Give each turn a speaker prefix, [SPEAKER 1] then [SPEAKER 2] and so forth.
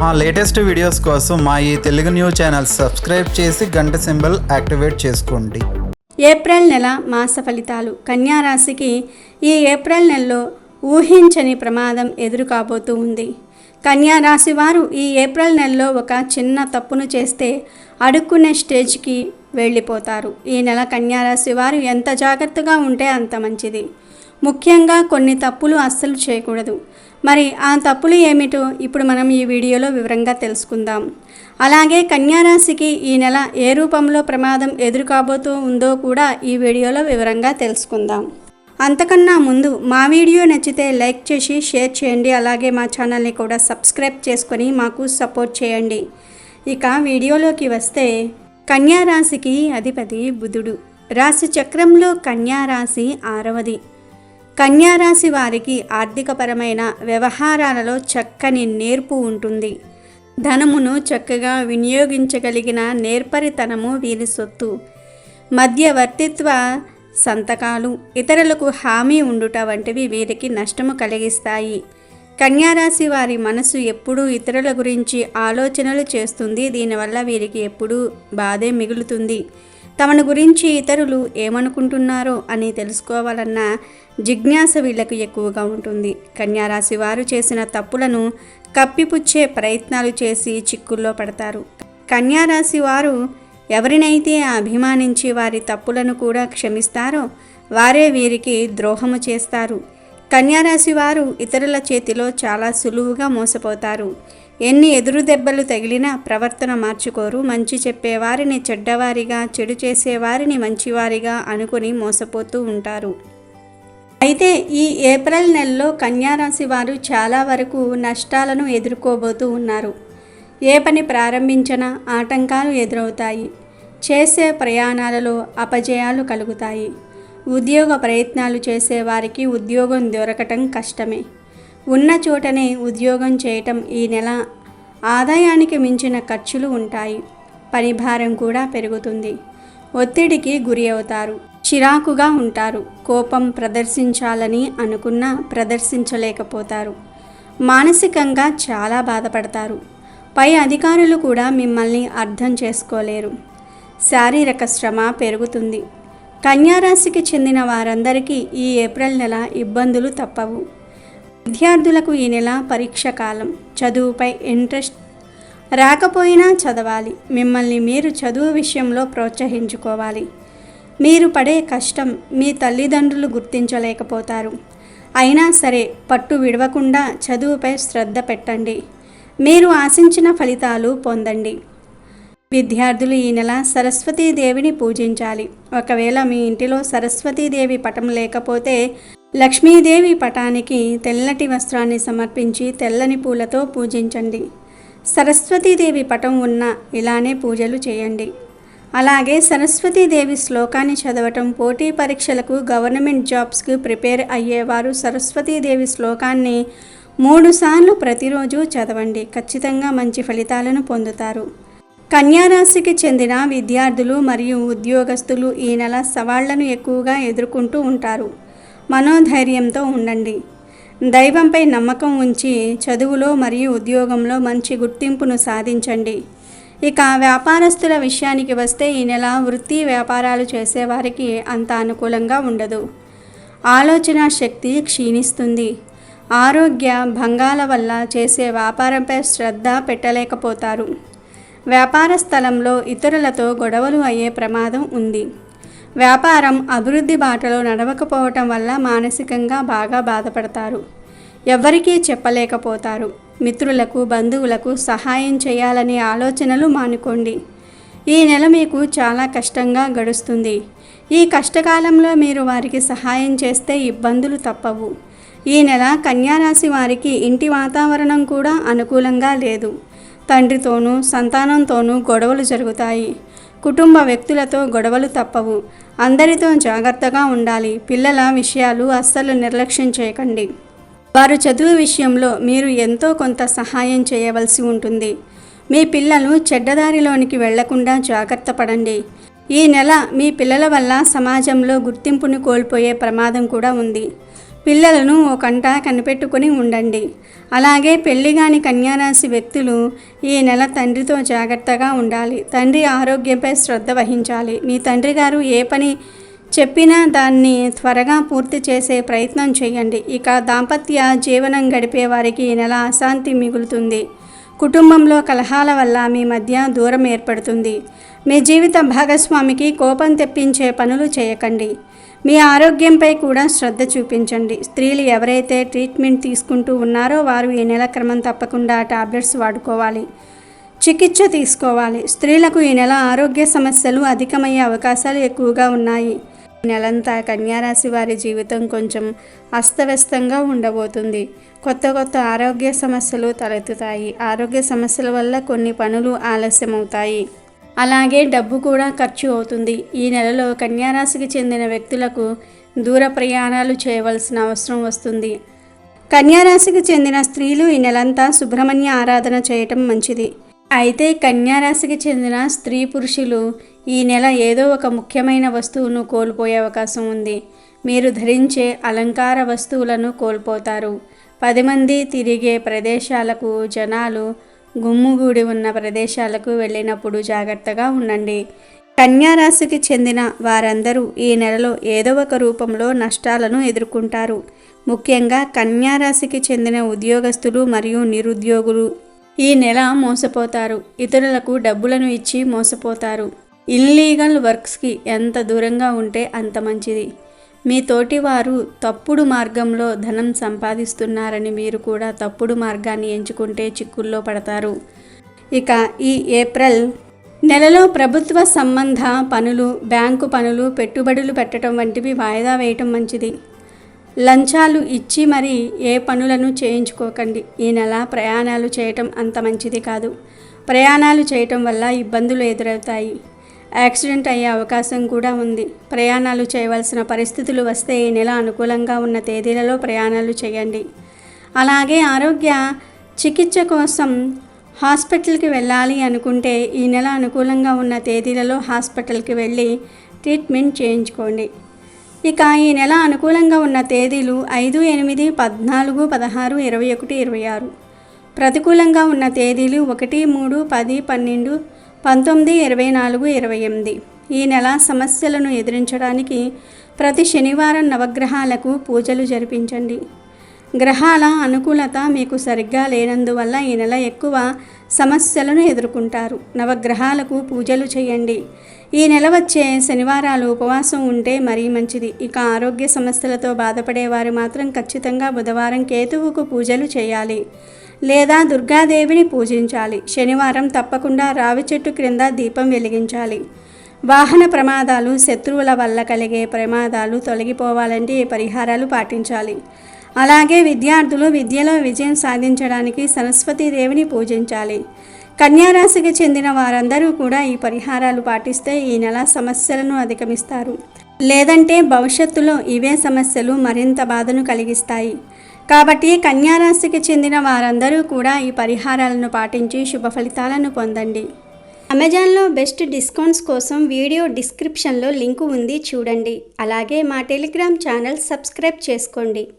[SPEAKER 1] మా latest videos కోసం మా ఈ తెలుగు న్యూస్ ఛానల్ సబ్స్క్రైబ్ చేసి గంట సింబల్ యాక్టివేట్ చేసుకోండి.
[SPEAKER 2] ఏప్రిల్ నెల మాస ఫలితాలు. కన్యా రాశికి ఈ ఏప్రిల్ నెలలో ఊహించని ప్రమాదం ఎదురు కాబోతూ ఉంది. కన్యా రాశి వారు ఈ ఏప్రిల్ నెలలో ఒక చిన్న తప్పును చేస్తే అడుక్కునే స్టేజ్కి వెళ్ళిపోతారు. ఈ నెల కన్యా రాశి వారు ఎంత జాగ్రత్తగా ఉంటే అంత మంచిది. ముఖ్యంగా కొన్ని తప్పులు అస్సలు చేయకూడదు. మరి ఆ తప్పులు ఏమిటో ఇప్పుడు మనం ఈ వీడియోలో వివరంగా తెలుసుకుందాం. అలాగే కన్యా రాశికి ఈ నెల ఏ రూపంలో ప్రమాదం ఎదురు కాబోతూ ఉందో కూడా ఈ వీడియోలో వివరంగా తెలుసుకుందాం. అంతకన్నా ముందు మా వీడియో నచ్చితే లైక్ చేసి షేర్ చేయండి. అలాగే మా ఛానల్ని కూడా సబ్స్క్రైబ్ చేసుకొని మాకు సపోర్ట్ చేయండి. ఇక వీడియోలోకి వస్తే, కన్యా రాశికి అధిపతి బుధుడు. రాశి చక్రంలో కన్యా రాశి 6వది. కన్యా రాశి వారికి ఆర్థికపరమైన వ్యవహారాలలో చక్కని నేర్పు ఉంటుంది. ధనమును చక్కగా వినియోగించగలిగిన నేర్పరితనము వీరి సొత్తు. మధ్యవర్తిత్వ సంతకాలు, ఇతరులకు హామీ ఉండుట వంటివి వీరికి నష్టము కలిగిస్తాయి. కన్యారాశి వారి మనసు ఎప్పుడూ ఇతరుల గురించి ఆలోచనలు చేస్తుంది. దీనివల్ల వీరికి ఎప్పుడూ బాధే మిగులుతుంది. తమను గురించి ఇతరులు ఏమనుకుంటున్నారో అని తెలుసుకోవాలన్న జిజ్ఞాస వీళ్లకు ఎక్కువగా ఉంటుంది. కన్యారాశి వారు చేసిన తప్పులను కప్పిపుచ్చే ప్రయత్నాలు చేసి చిక్కుల్లో పడతారు. కన్యారాశి వారు ఎవరినైతే అభిమానించి వారి తప్పులను కూడా క్షమిస్తారో వారే వీరికి ద్రోహము చేస్తారు. కన్యారాశి వారు ఇతరుల చేతిలో చాలా సులువుగా మోసపోతారు. ఎన్ని ఎదురు దెబ్బలు తగిలినా ప్రవర్తన మార్చుకోరు. మంచి చెప్పేవారిని చెడ్డవారిగా, చెడు చేసేవారిని మంచివారిగా అనుకుని మోసపోతూ ఉంటారు. అయితే ఈ ఏప్రిల్ నెలలో కన్యారాశి వారు చాలా వరకు నష్టాలను ఎదుర్కోబోతూ ఉన్నారు. ఏ పని ప్రారంభించినా ఆటంకాలు ఎదురవుతాయి. చేసే ప్రయాణాలలో అపజయాలు కలుగుతాయి. ఉద్యోగ ప్రయత్నాలు చేసేవారికి ఉద్యోగం దొరకటం కష్టమే. ఉన్న చోటనే ఉద్యోగం చేయటం ఈ నెల ఆదాయానికి మించిన ఖర్చులు ఉంటాయి. పనిభారం కూడా పెరుగుతుంది. ఒత్తిడికి గురి అవుతారు. చిరాకుగా ఉంటారు. కోపం ప్రదర్శించాలని అనుకున్నా ప్రదర్శించలేకపోతారు. మానసికంగా చాలా బాధపడతారు. పై అధికారులు కూడా మిమ్మల్ని అర్థం చేసుకోలేరు. శారీరక శ్రమ పెరుగుతుంది. కన్యారాశికి చెందిన వారందరికీ ఈ ఏప్రిల్ నెల ఇబ్బందులు తప్పవు. విద్యార్థులకు ఈ నెల పరీక్ష కాలం. చదువుపై ఇంట్రెస్ట్ రాకపోయినా చదవాలి. మిమ్మల్ని మీరు చదువు విషయంలో ప్రోత్సహించుకోవాలి. మీరు పడే కష్టం మీ తల్లిదండ్రులు గుర్తించలేకపోతారు. అయినా సరే పట్టు విడవకుండా చదువుపై శ్రద్ధ పెట్టండి. మీరు ఆశించిన ఫలితాలు పొందండి. విద్యార్థులు ఈ నెల సరస్వతీదేవిని పూజించాలి. ఒకవేళ మీ ఇంటిలో సరస్వతీదేవి పటం లేకపోతే లక్ష్మీదేవి పటానికి తెల్లటి వస్త్రాన్ని సమర్పించి తెల్లని పూలతో పూజించండి. సరస్వతీదేవి పటం ఉన్న ఇలానే పూజలు చేయండి. అలాగే సరస్వతీదేవి శ్లోకాన్ని చదవటం. పోటీ పరీక్షలకు, గవర్నమెంట్ జాబ్స్కి ప్రిపేర్ అయ్యేవారు సరస్వతీదేవి శ్లోకాన్ని 3 సార్లు ప్రతిరోజు చదవండి. ఖచ్చితంగా మంచి ఫలితాలను పొందుతారు. కన్యారాశికి చెందిన విద్యార్థులు మరియు ఉద్యోగస్తులు ఈ నెల సవాళ్లను ఎక్కువగా ఎదుర్కొంటూ ఉంటారు. మనోధైర్యంతో ఉండండి. దైవంపై నమ్మకం ఉంచి చదువులో మరియు ఉద్యోగంలో మంచి గుర్తింపును సాధించండి. ఇక వ్యాపారస్తుల విషయానికి వస్తే ఈ నెల వృత్తి వ్యాపారాలు చేసేవారికి అంత అనుకూలంగా ఉండదు. ఆలోచన శక్తి క్షీణిస్తుంది. ఆరోగ్య భంగాల వల్ల చేసే వ్యాపారంపై శ్రద్ధ పెట్టలేకపోతారు. వ్యాపార స్థలంలో ఇతరులతో గొడవలు అయ్యే ప్రమాదం ఉంది. వ్యాపారం అభివృద్ధి బాటలో నడవకపోవటం వల్ల మానసికంగా బాగా బాధపడతారు. ఎవ్వరికీ చెప్పలేకపోతారు. మిత్రులకు, బంధువులకు సహాయం చేయాలనే ఆలోచనలు మానుకోండి. ఈ నెల మీకు చాలా కష్టంగా గడుస్తుంది. ఈ కష్టకాలంలో మీరు వారికి సహాయం చేస్తే ఇబ్బందులు తప్పవు. ఈ నెల కన్యారాశి వారికి ఇంటి వాతావరణం కూడా అనుకూలంగా లేదు. తండ్రితోనూ సంతానంతోనూ గొడవలు జరుగుతాయి. కుటుంబ వ్యక్తులతో గొడవలు తప్పవు. అందరితో జాగ్రత్తగా ఉండాలి. పిల్లల విషయాలు అస్సలు నిర్లక్ష్యం చేయకండి. వారు చదువు విషయంలో మీరు ఎంతో కొంత సహాయం చేయవలసి ఉంటుంది. మీ పిల్లలు చెడ్డదారిలోనికి వెళ్లకుండా జాగ్రత్త పడండి. ఈ నెల మీ పిల్లల వల్ల సమాజంలో గుర్తింపును కోల్పోయే ప్రమాదం కూడా ఉంది. పిల్లలను ఓ కంట కనిపెట్టుకొని ఉండండి. అలాగే పెళ్లిగాని కన్యారాశి వ్యక్తులు ఈ నెల తండ్రితో జాగ్రత్తగా ఉండాలి. తండ్రి ఆరోగ్యంపై శ్రద్ధ వహించాలి. మీ తండ్రి గారు ఏ పని చెప్పినా దాన్ని త్వరగా పూర్తి చేసే ప్రయత్నం చేయండి. ఇక దాంపత్య జీవనం గడిపే వారికి ఈ నెల అశాంతి మిగులుతుంది. కుటుంబంలో కలహాల వల్ల మీ మధ్య దూరం ఏర్పడుతుంది. మీ జీవిత భాగస్వామికి కోపం తెప్పించే పనులు చేయకండి. మీ ఆరోగ్యంపై కూడా శ్రద్ధ చూపించండి. స్త్రీలు ఎవరైతే ట్రీట్మెంట్ తీసుకుంటూ ఉన్నారో వారు ఈ నెల క్రమం తప్పకుండా టాబ్లెట్స్ వాడుకోవాలి, చికిత్స తీసుకోవాలి. స్త్రీలకు ఈ నెల ఆరోగ్య సమస్యలు అధికమయ్యే అవకాశాలు ఎక్కువగా ఉన్నాయి. ఈ నెలంతా కన్యారాశి వారి జీవితం కొంచెం అస్తవ్యస్తంగా ఉండబోతుంది. కొత్త ఆరోగ్య సమస్యలు తలెత్తుతాయి. ఆరోగ్య సమస్యల వల్ల కొన్ని పనులు ఆలస్యమవుతాయి. అలాగే డబ్బు కూడా ఖర్చు అవుతుంది. ఈ నెలలో కన్యారాశికి చెందిన వ్యక్తులకు దూర ప్రయాణాలు చేయవలసిన అవసరం వస్తుంది. కన్యారాశికి చెందిన స్త్రీలు ఈ నెలంతా సుబ్రహ్మణ్య ఆరాధన చేయటం మంచిది. అయితే కన్యారాశికి చెందిన స్త్రీ పురుషులు ఈ నెల ఏదో ఒక ముఖ్యమైన వస్తువును కోల్పోయే అవకాశం ఉంది. మీరు ధరించే అలంకార వస్తువులను కోల్పోతారు. 10 మంది తిరిగే ప్రదేశాలకు, జనాలు గుమ్ముగూడి ఉన్న ప్రదేశాలకు వెళ్ళినప్పుడు జాగ్రత్తగా ఉండండి. కన్యారాశికి చెందిన వారందరూ ఈ నెలలో ఏదో ఒక రూపంలో నష్టాలను ఎదుర్కొంటారు. ముఖ్యంగా కన్యారాశికి చెందిన ఉద్యోగస్తులు మరియు నిరుద్యోగులు ఈ నెల మోసపోతారు. ఇతరులకు డబ్బులను ఇచ్చి మోసపోతారు. ఇల్లీగల్ వర్క్స్కి ఎంత దూరంగా ఉంటే అంత మంచిది. మీ తోటి వారు తప్పుడు మార్గంలో ధనం సంపాదిస్తున్నారని మీరు కూడా తప్పుడు మార్గాన్ని ఎంచుకుంటే చిక్కుల్లో పడతారు. ఇక ఈ ఏప్రిల్ నెలలో ప్రభుత్వ సంబంధ పనులు, బ్యాంకు పనులు, పెట్టుబడులు పెట్టడం వంటివి వాయిదా వేయటం మంచిది. లంచాలు ఇచ్చి మరీ ఏ పనులను చేయించుకోకండి. ఈ నెల ప్రయాణాలు చేయటం అంత మంచిది కాదు. ప్రయాణాలు చేయటం వల్ల ఇబ్బందులు ఎదురవుతాయి. యాక్సిడెంట్ అయ్యే అవకాశం కూడా ఉంది. ప్రయాణాలు చేయవలసిన పరిస్థితులు వస్తే ఈ నెల అనుకూలంగా ఉన్న తేదీలలో ప్రయాణాలు చేయండి. అలాగే ఆరోగ్య చికిత్స కోసం హాస్పిటల్కి వెళ్ళాలి అనుకుంటే ఈ నెల అనుకూలంగా ఉన్న తేదీలలో హాస్పిటల్కి వెళ్ళి ట్రీట్మెంట్ చేయించుకోండి. ఇక ఈ నెల అనుకూలంగా ఉన్న తేదీలు 5, 8, 14, 16, 21, 26. ప్రతికూలంగా ఉన్న తేదీలు 1, 3, 10, 12, 19, 24, 28. ఈ నెల సమస్యలను ఎదిరించడానికి ప్రతి శనివారం నవగ్రహాలకు పూజలు జరిపించండి. గ్రహాల అనుకూలత మీకు సరిగ్గా లేనందువల్ల ఈ నెల ఎక్కువ సమస్యలను ఎదుర్కొంటారు. నవగ్రహాలకు పూజలు చేయండి. ఈ నెల వచ్చే శనివారాలు ఉపవాసం ఉంటే మరీ మంచిది. ఇక ఆరోగ్య సమస్యలతో బాధపడేవారు మాత్రం ఖచ్చితంగా బుధవారం కేతువుకు పూజలు చేయాలి లేదా దుర్గాదేవిని పూజించాలి. శనివారం తప్పకుండా రావి చెట్టు క్రింద దీపం వెలిగించాలి. వాహన ప్రమాదాలు, శత్రువుల వల్ల కలిగే ప్రమాదాలు తొలగిపోవాలంటే ఈ పరిహారాలు పాటించాలి. అలాగే విద్యార్థులు విద్యలో విజయం సాధించడానికి సరస్వతీదేవిని పూజించాలి. కన్యారాశికి చెందిన వారందరూ కూడా ఈ పరిహారాలు పాటిస్తే ఈ నెల సమస్యలను అధిగమిస్తారు. లేదంటే భవిష్యత్తులో ఇవే సమస్యలు మరింత బాధను కలిగిస్తాయి. కాబట్టి కన్యారాశికి చెందిన వారందరూ కూడా ఈ పరిహారాలను పాటించి శుభ ఫలితాలను పొందండి. అమెజాన్లో బెస్ట్ డిస్కౌంట్స్ కోసం వీడియో డిస్క్రిప్షన్లో లింకు ఉంది, చూడండి. అలాగే మా టెలిగ్రామ్ ఛానల్ సబ్స్క్రైబ్ చేసుకోండి.